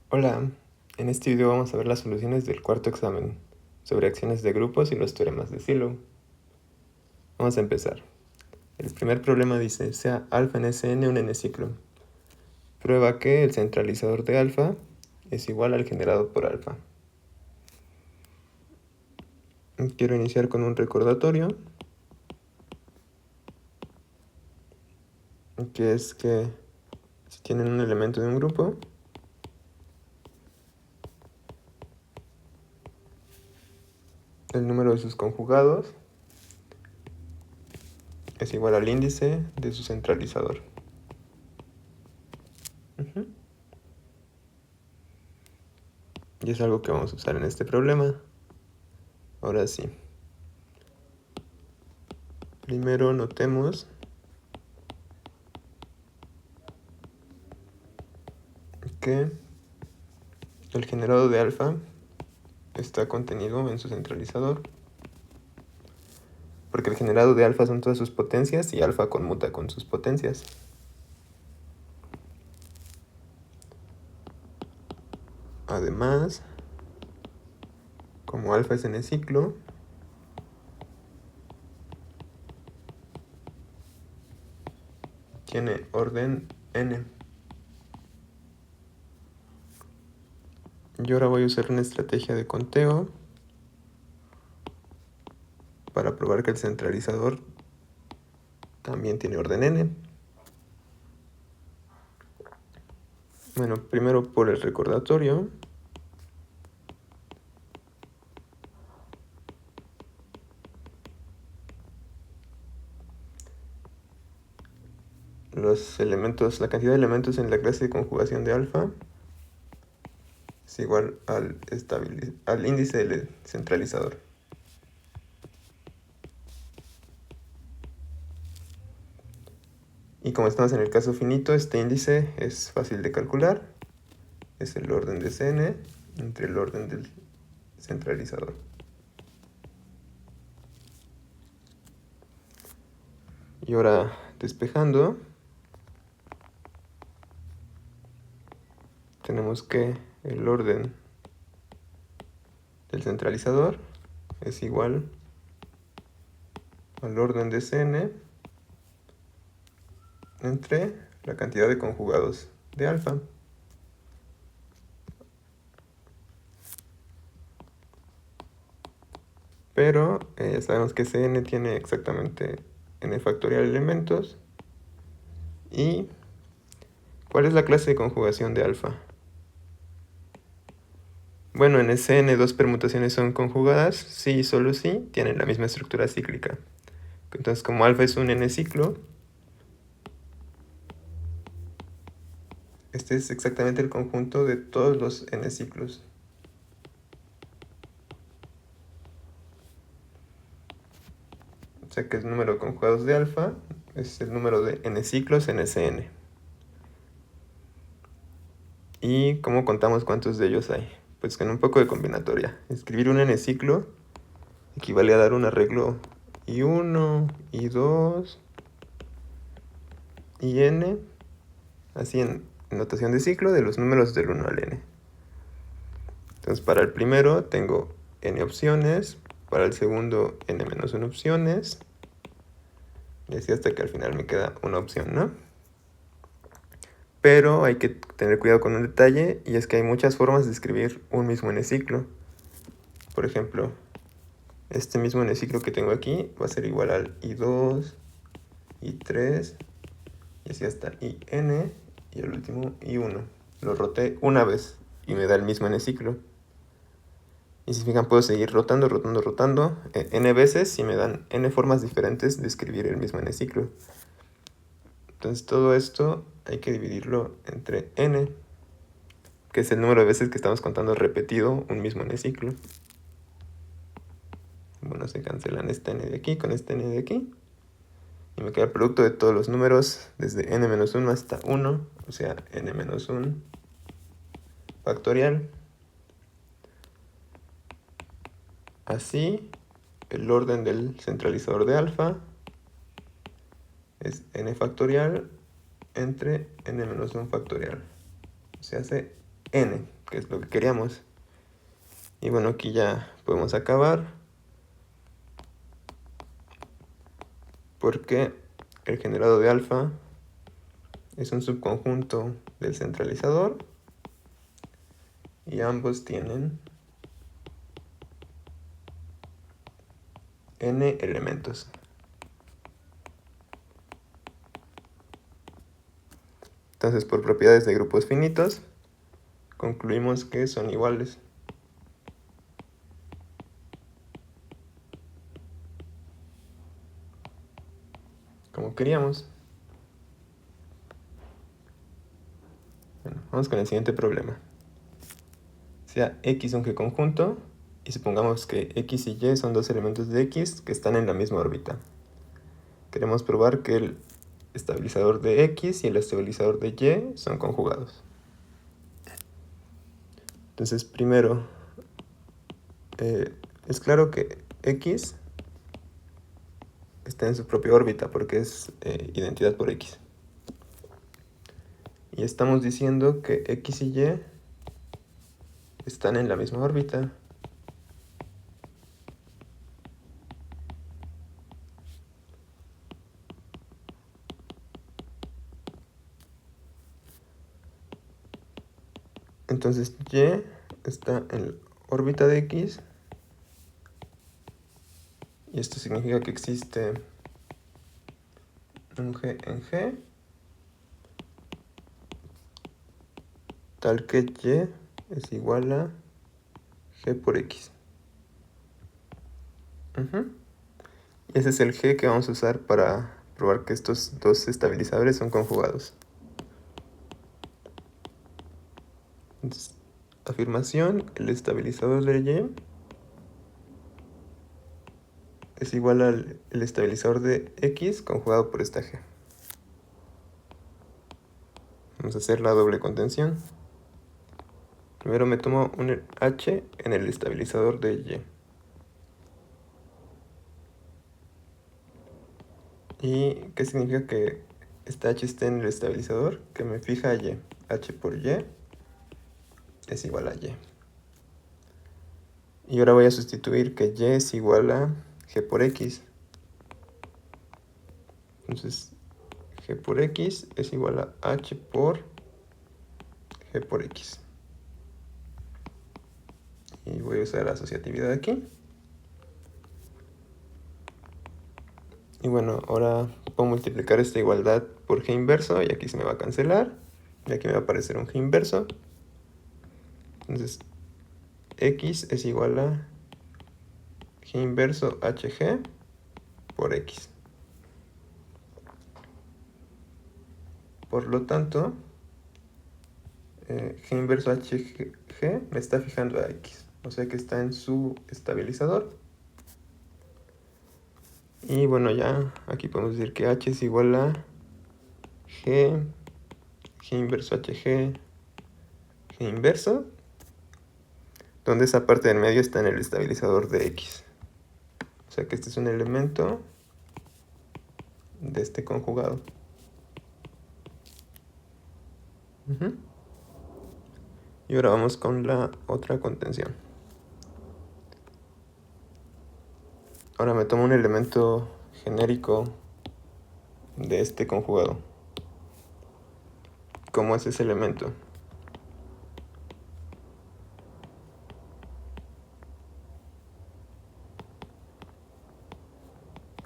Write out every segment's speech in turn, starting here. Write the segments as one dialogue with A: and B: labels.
A: Hola, en este video vamos a ver las soluciones del cuarto examen sobre acciones de grupos y los teoremas de Silo. Vamos a empezar. El primer problema dice, sea alfa en Sn un n-ciclo. Prueba que el centralizador de alfa es igual al generado por alfa. Quiero iniciar con un recordatorio, que es que si tienen un elemento de un grupo, el número de sus conjugados es igual al índice de su centralizador. Y es algo que vamos a usar en este problema. Ahora sí. Primero notemos que el generado de alfa está contenido en su centralizador, porque el generado de alfa son todas sus potencias y alfa conmuta con sus potencias. Además, como alfa es n-ciclo, tiene orden n. Yo ahora voy a usar una estrategia de conteo para probar que el centralizador también tiene orden n. Bueno, primero por el recordatorio. La cantidad de elementos en la clase de conjugación de alfa es igual al índice del centralizador. Y como estamos en el caso finito, este índice es fácil de calcular. Es el orden de Cn entre el orden del centralizador. Y ahora, despejando, tenemos que el orden del centralizador es igual al orden de Cn entre la cantidad de conjugados de alfa. Pero ya sabemos que Cn tiene exactamente n factorial elementos. ¿Y cuál es la clase de conjugación de alfa? Bueno, en Sn dos permutaciones son conjugadas, sí y solo sí, tienen la misma estructura cíclica. Entonces, como alfa es un n-ciclo, este es exactamente el conjunto de todos los n-ciclos. O sea que el número de conjugados de alfa es el número de n-ciclos en Sn. ¿Y cómo contamos cuántos de ellos hay? Pues con un poco de combinatoria. Escribir un n-ciclo equivale a dar un arreglo I1, I2, y n, así en notación de ciclo, de los números del 1 al n. Entonces para el primero tengo n opciones, para el segundo n-1 opciones, y así hasta que al final me queda una opción, ¿no? Pero hay que tener cuidado con un detalle, y es que hay muchas formas de escribir un mismo n-ciclo. Por ejemplo, este mismo n-ciclo que tengo aquí va a ser igual al I2, I3, y así hasta IN, y el último I1. Lo roté una vez y me da el mismo n-ciclo. Y si se fijan, puedo seguir rotando, n veces y me dan n formas diferentes de escribir el mismo n-ciclo. Entonces todo esto hay que dividirlo entre n, que es el número de veces que estamos contando repetido un mismo n-ciclo. Bueno, se cancelan este n de aquí con este n de aquí. Y me queda el producto de todos los números desde n-1 hasta 1, o sea, n-1 factorial. Así, el orden del centralizador de alfa es n factorial entre n-1 factorial. Se hace n. que es lo que queríamos. Y bueno, aquí ya podemos acabar, porque el generado de alfa es un subconjunto del centralizador y ambos tienen n elementos. Entonces, por propiedades de grupos finitos, concluimos que son iguales. Como queríamos. Bueno, vamos con el siguiente problema. Sea X un G conjunto y supongamos que X y Y son dos elementos de X que están en la misma órbita. Queremos probar que el estabilizador de X y el estabilizador de Y son conjugados. Entonces, primero, es claro que X está en su propia órbita porque es identidad por X. Y estamos diciendo que X y Y están en la misma órbita. Entonces Y está en la órbita de X. Y esto significa que existe un G en G, tal que Y es igual a G por X. Y ese es el G que vamos a usar para probar que estos dos estabilizadores son conjugados. Entonces, afirmación, el estabilizador de Y es igual al estabilizador de X conjugado por esta G. Vamos a hacer la doble contención. Primero me tomo un H en el estabilizador de Y. ¿Y qué significa que esta H esté en el estabilizador? Que me fija a Y. H por Y es igual a Y. Y ahora voy a sustituir que Y es igual a G por X. Entonces, G por X es igual a H por G por X. Y voy a usar la asociatividad aquí. Y bueno, ahora puedo multiplicar esta igualdad por G inverso y aquí se me va a cancelar. Y aquí me va a aparecer un G inverso. Entonces, X es igual a G inverso HG por X. Por lo tanto, G inverso HG me está fijando a X. O sea que está en su estabilizador. Y bueno, ya aquí podemos decir que H es igual a G inverso HG, G inverso, donde esa parte del medio está en el estabilizador de X. O sea que este es un elemento de este conjugado. Y ahora vamos con la otra contención. Ahora me tomo un elemento genérico de este conjugado. ¿Cómo es ese elemento?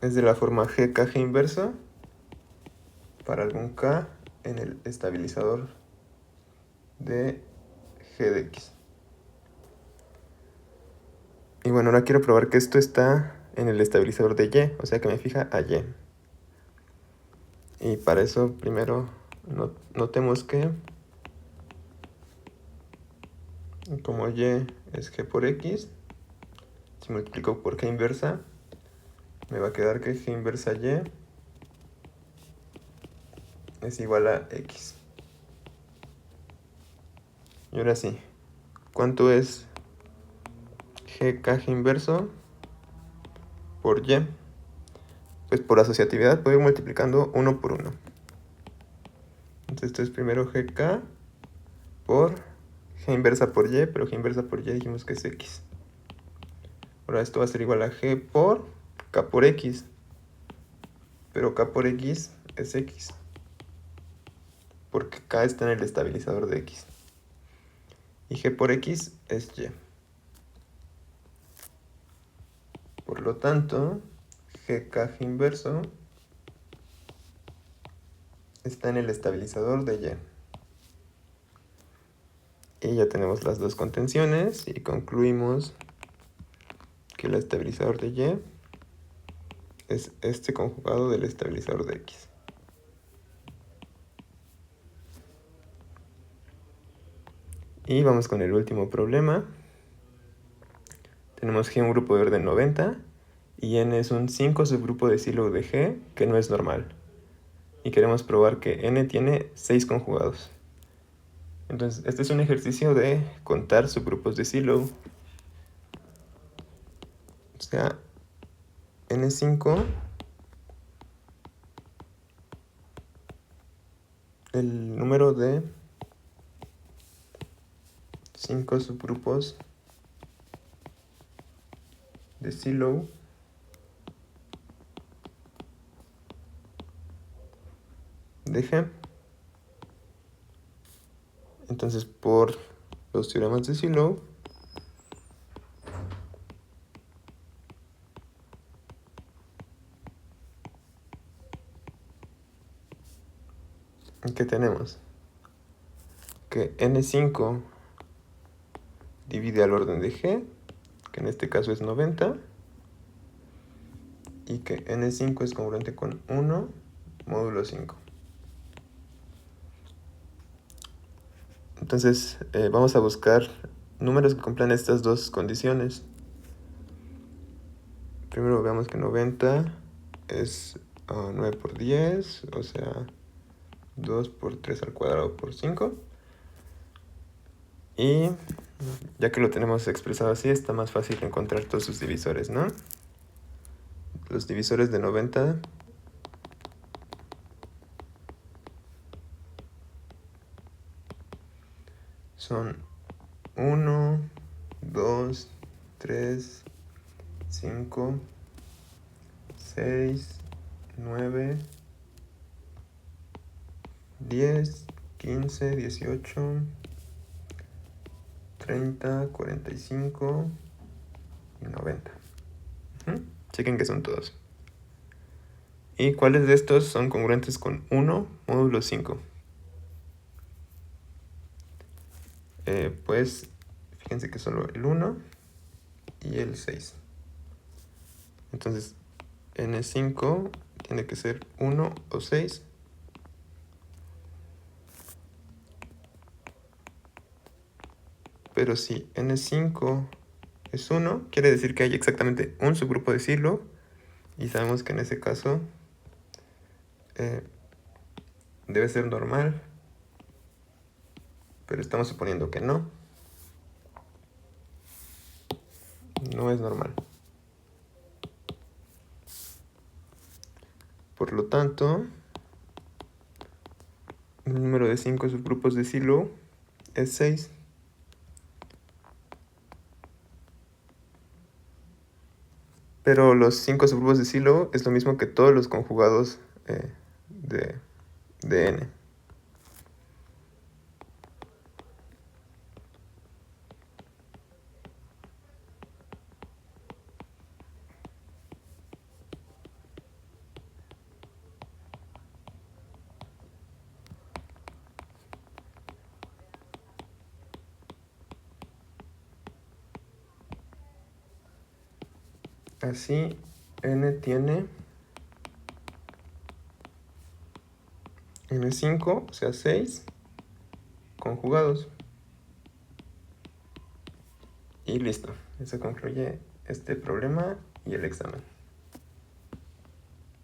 A: Es de la forma GKG inverso para algún K en el estabilizador de G de X. Y bueno, ahora quiero probar que esto está en el estabilizador de Y, o sea que me fija a Y. Y para eso primero notemos que como Y es G por X, si multiplico por G inversa, me va a quedar que G inversa Y es igual a X. Y ahora sí, ¿cuánto es GKG inverso por Y? Pues por asociatividad puedo ir multiplicando uno por uno. Entonces esto es primero GK por G g inversa por y, pero g inversa por y dijimos que es x. Ahora esto va a ser igual a g por k por x, pero k por x es x, porque k está en el estabilizador de x. Y g por x es y. Por lo tanto, gk inverso está en el estabilizador de y. Y ya tenemos las dos contenciones y concluimos que el estabilizador de y es este conjugado del estabilizador de x. Y vamos con el último problema. Tenemos G un grupo de orden 90 y N es un 5 subgrupo de Sylow de G que no es normal. Y queremos probar que N tiene 6 conjugados. Entonces, este es un ejercicio de contar subgrupos de Sylow. O sea, N5, el número de 5 subgrupos de Sylow de G. Entonces, por los teoremas de Sylow, ¿qué tenemos? Que N5 divide al orden de G, que en este caso es 90, y que N5 es congruente con 1 módulo 5. Entonces, vamos a buscar números que cumplan estas dos condiciones. Primero veamos que 90 es 9 por 10, o sea, 2 por 3 al cuadrado por 5. Y ya que lo tenemos expresado así, está más fácil encontrar todos sus divisores, ¿no? Los divisores de 90 son 1, 2, 3, 5, 6, 9, 10, 15, 18, 30, 45 y 90. Chequen que son todos. ¿Y cuáles de estos son congruentes con 1 módulo 5? Pues fíjense que solo el 1 y el 6. Entonces, N5 tiene que ser 1 o 6. Pero si N5 es 1, quiere decir que hay exactamente un subgrupo de Sylow. Y sabemos que en ese caso debe ser normal. Pero estamos suponiendo que no. No es normal. Por lo tanto, el número de 5 subgrupos de Sylow es 6. Pero los 5 subgrupos de Sylow es lo mismo que todos los conjugados de N. Así, N tiene N5, o sea 6 conjugados. Y listo, eso concluye este problema y el examen.